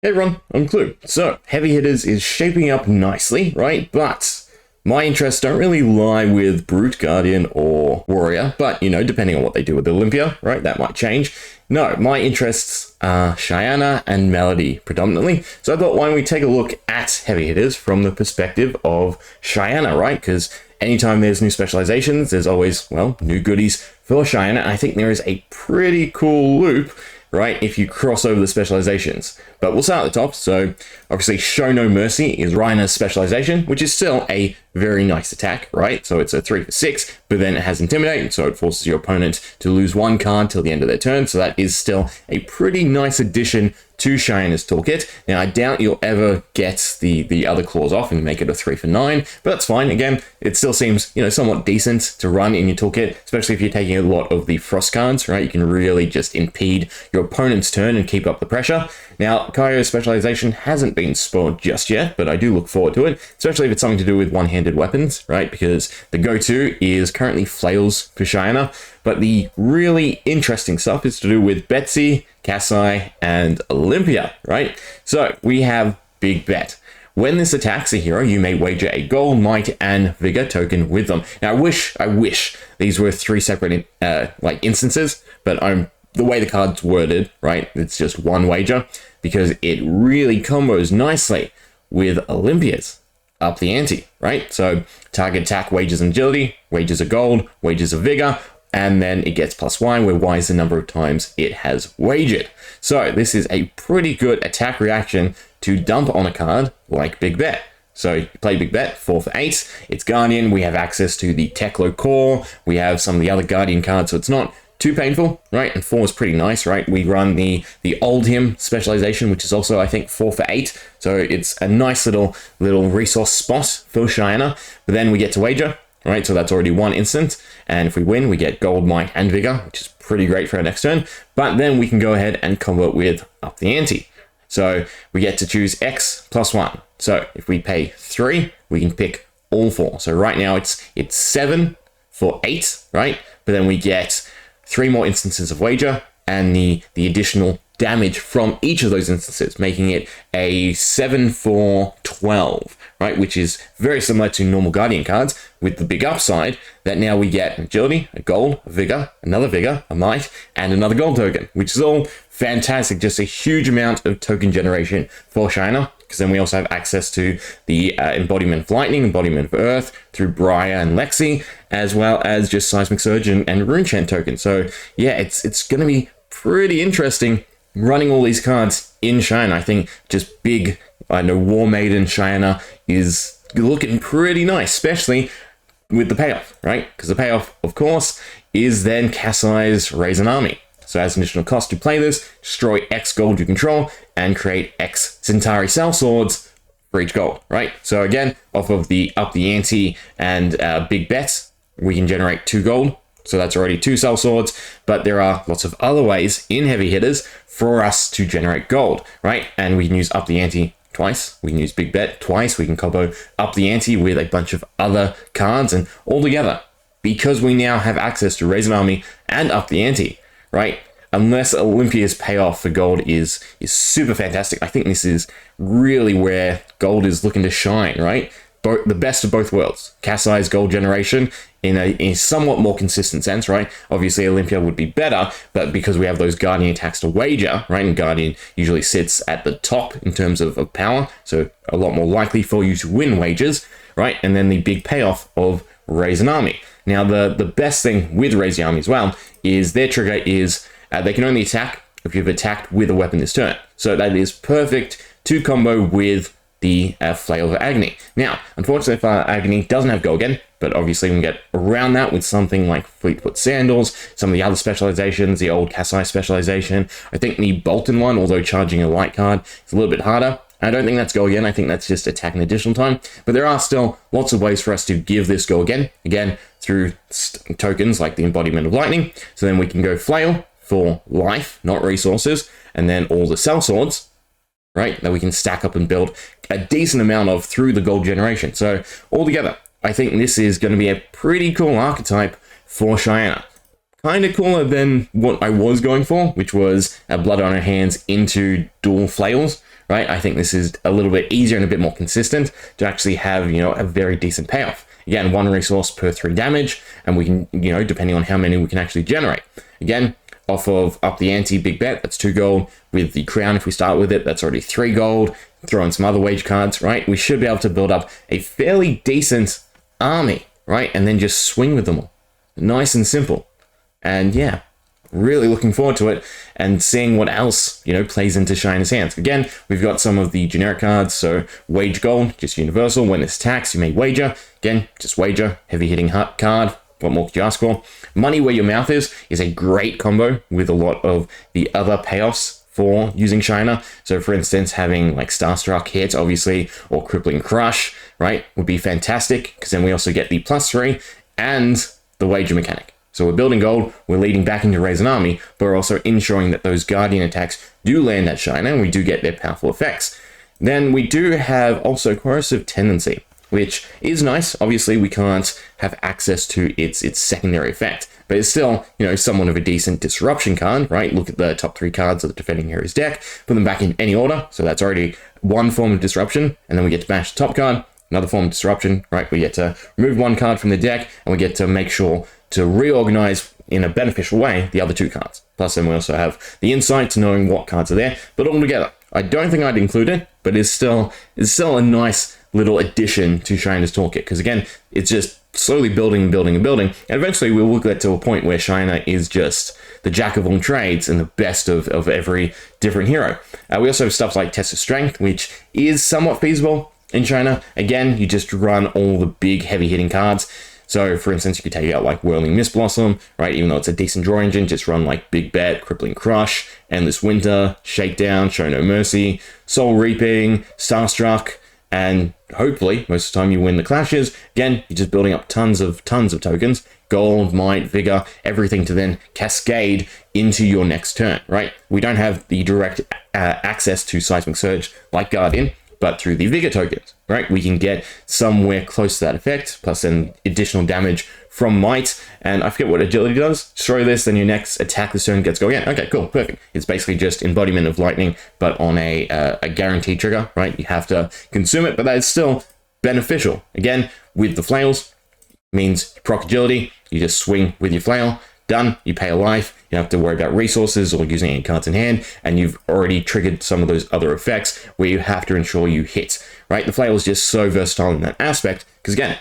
Hey everyone, I'm Clue. So, Heavy Hitters is shaping up nicely, right? But my interests don't really lie with Brute, Guardian, or Warrior, but, depending on what they do with Olympia, right, that might change. No, my interests are Shiyana and Melody predominantly. So I thought, why don't we take a look at Heavy Hitters from the perspective of Shiyana, right? Because anytime there's new specializations, there's always, well, new goodies for Shiyana. And I think there is a pretty cool loop, right, if you cross over the specializations. But we'll start at the top. So obviously Show No Mercy is Rhina's specialization, which is still a very nice attack, right? So it's a 3 for 6, but then it has Intimidate, so it forces your opponent to lose one card till the end of their turn. So that is still a pretty nice addition to Shiyana's toolkit. Now, I doubt you'll ever get the other claws off and make it a 3 for 9, but that's fine. Again, it still seems, somewhat decent to run in your toolkit, especially if you're taking a lot of the frost cards, right? You can really just impede your opponent's turn and keep up the pressure. Now, Kaio's specialization hasn't been spoiled just yet, but I do look forward to it, especially if it's something to do with one-handed weapons, right? Because the go-to is currently flails for Shiyana, but the really interesting stuff is to do with Betsy, Kasai, and Olympia, right? So we have Big Bet. When this attacks a hero, you may wager a gold, might, and vigor token with them. Now, I wish these were 3 separate instances, but the way the card's worded, right? It's just one wager because it really combos nicely with Olympia's up the ante, right? So target attack wages and agility, wages a gold, wages a vigor, and then it gets +Y, where Y is the number of times it has wagered. So this is a pretty good attack reaction to dump on a card like Big Bet. So you play Big Bet, 4 for 8. It's Guardian. We have access to the Teklo Core. We have some of the other Guardian cards, so it's not too painful, right? And 4 is pretty nice, right? We run the Old Him specialization, which is also, I think, 4 for 8. So it's a nice little resource spot for Shiyana. But then we get to wager, right? So that's already one instant. And if we win, we get gold, might, and vigor, which is pretty great for our next turn. But then we can go ahead and combo it with up the ante. So we get to choose X +1. So if we pay 3, we can pick all 4. So right now it's 7 for 8, right? But then we get 3 more instances of wager and the additional damage from each of those instances, making it a 7 for 12, right? Which is very similar to normal Guardian cards, with the big upside that now we get agility, a gold, a vigor, another vigor, a might, and another gold token, which is all fantastic. Just a huge amount of token generation for Shiyana, because then we also have access to the embodiment of lightning, embodiment of earth through Briar and Lexi, as well as just seismic surge and rune chant token. So yeah, it's going to be pretty interesting running all these cards in Shiyana. I think just big, War Maiden Shiyana is looking pretty nice, especially with the payoff, right? Because the payoff, of course, is then Kasai's Raise an Army. So as an additional cost to play this, destroy X gold you control and create X Centauri sellswords for each gold, right? So again, off of the up the ante and Big Bets, we can generate 2 gold. So that's already 2 sellswords, but there are lots of other ways in Heavy Hitters for us to generate gold, right? And we can use up the ante twice. We can use Big Bet twice. We can combo up the ante with a bunch of other cards, and all together, because we now have access to Raise an Army and up the ante, right? Unless Olympia's payoff for gold is super fantastic, I think this is really where gold is looking to shine, right? The best of both worlds. Kasai's gold generation in a somewhat more consistent sense, right? Obviously, Olympia would be better, but because we have those Guardian attacks to wager, right? And Guardian usually sits at the top in terms of power, so a lot more likely for you to win wagers, right? And then the big payoff of Raise an Army. Now, the best thing with Raise the Army as well is their trigger is they can only attack if you've attacked with a weapon this turn. So that is perfect to combo with the Flail of Agony. Now, unfortunately, Flail of Agony doesn't have go again, but obviously we can get around that with something like Fleetfoot Sandals, some of the other specializations, the old Kasai specialization. I think the Bolton one, although charging a light card, is a little bit harder. I don't think that's go again. I think that's just attack an additional time. But there are still lots of ways for us to give this go again through tokens like the Embodiment of Lightning. So then we can go Flail for life, not resources, and then all the sellswords, right, that we can stack up and build a decent amount of through the gold generation. So altogether, I think this is going to be a pretty cool archetype for Shiyana. Kind of cooler than what I was going for, which was a Blood on Our Hands into dual flails, right? I think this is a little bit easier and a bit more consistent to actually have, you know, a very decent payoff. Again, 1 resource per 3 damage, and we can, you know, depending on how many we can actually generate. Again, off of Up the Ante big bet, that's 2 gold. With the crown, if we start with it, that's already 3 gold. Throw in some other wage cards, right? We should be able to build up a fairly decent army, right? And then just swing with them all. Nice and simple. And yeah, really looking forward to it and seeing what else, you know, plays into Shiyana's hands. Again, we've got some of the generic cards. So wage gold, just universal. When it's tax, you may wager. Again, just wager. Heavy hitting card. What more could you ask for? Money where your mouth is a great combo with a lot of the other payoffs for using Shiyana. So for instance, having like Starstruck hit, obviously, or Crippling Crush, right, would be fantastic, because then we also get the +3 and the wager mechanic. So we're building gold, we're leading back into Raise an Army, but we're also ensuring that those Guardian attacks do land at Shiyana and we do get their powerful effects. Then we do have also Corrosive Tendency, which is nice. Obviously, we can't have access to its secondary effect, but it's still, you know, somewhat of a decent disruption card, right? Look at the top 3 cards of the defending hero's deck, put them back in any order, so that's already one form of disruption, and then we get to bash the top card, another form of disruption, right? We get to remove 1 card from the deck, and we get to make sure to reorganize in a beneficial way the other 2 cards. Plus, then we also have the insight to knowing what cards are there, but all together. I don't think I'd include it, but it's still a nice little addition to Shiyana's toolkit, because again, it's just slowly building and building and building, and eventually we will get to a point where Shiyana is just the jack of all trades and the best of every different hero. We also have stuff like Test of Strength, which is somewhat feasible in Shiyana. Again, you just run all the big heavy hitting cards. So for instance, you could take out like Whirling Mist Blossom, right? Even though it's a decent draw engine, just run like Big Bet, Crippling Crush, Endless Winter, Shakedown, Show No Mercy, Soul Reaping, Starstruck, and hopefully most of the time you win the clashes. Again, you're just building up tons of tokens, gold, might, vigor, everything to then cascade into your next turn, right? We don't have the direct access to Seismic Surge like Guardian, but through the vigor tokens, right, we can get somewhere close to that effect, plus then additional damage from might, and I forget what agility does. Throw this, then your next attack this turn gets go again. Okay, cool, perfect. It's basically just embodiment of lightning, but on a guaranteed trigger, right? You have to consume it, but that is still beneficial. Again, with the flails, means proc agility, you just swing with your flail, done, you pay a life, you don't have to worry about resources or using any cards in hand, and you've already triggered some of those other effects where you have to ensure you hit, right? The flail is just so versatile in that aspect, because again,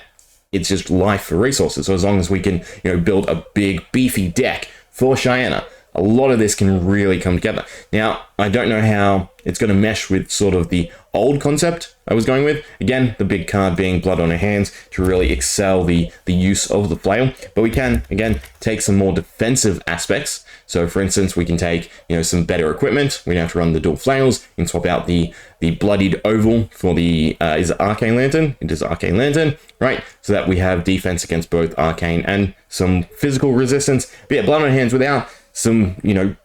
it's just life for resources. So as long as we can, you know, build a big beefy deck for Shiyana, a lot of this can really come together. Now, I don't know how it's going to mesh with sort of the old concept I was going with. Again, the big card being Blood on Her Hands to really excel the use of the flail. But we can, again, take some more defensive aspects. So for instance, we can take, you know, some better equipment. We don't have to run the dual flails. You can swap out the bloodied oval for the, is it Arcane Lantern? It is Arcane Lantern, right? So that we have defense against both arcane and some physical resistance. But yeah, Blood on Her Hands without some, you know,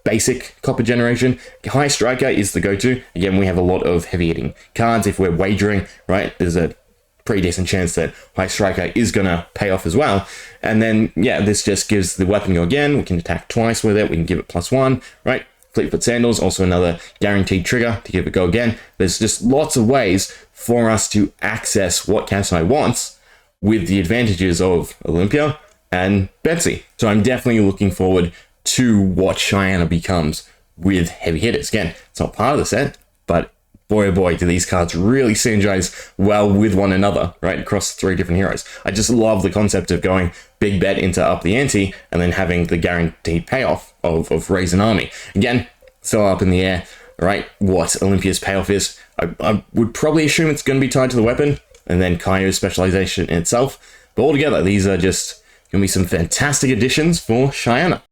basic copper generation. High Striker is the go-to. Again, we have a lot of heavy hitting cards. If we're wagering, right, there's a pretty decent chance that High Striker is going to pay off as well. And then, yeah, this just gives the weapon go again. We can attack twice with it. We can give it +1, right? Fleetfoot Sandals, also another guaranteed trigger to give it go again. There's just lots of ways for us to access what Kasai wants with the advantages of Olympia and Betsy. So I'm definitely looking forward to what Shiyana becomes with heavy hitters. Again, it's not part of the set, but boy oh boy, do these cards really synergize well with one another, right, across 3 different heroes. I just love the concept of going big bet into Up the Ante and then having the guaranteed payoff of Raise an Army. Again, still up in the air, right, what Olympia's payoff is. I would probably assume it's going to be tied to the weapon and then Kaio's specialization in itself. But altogether, these are just going to be some fantastic additions for Shiyana.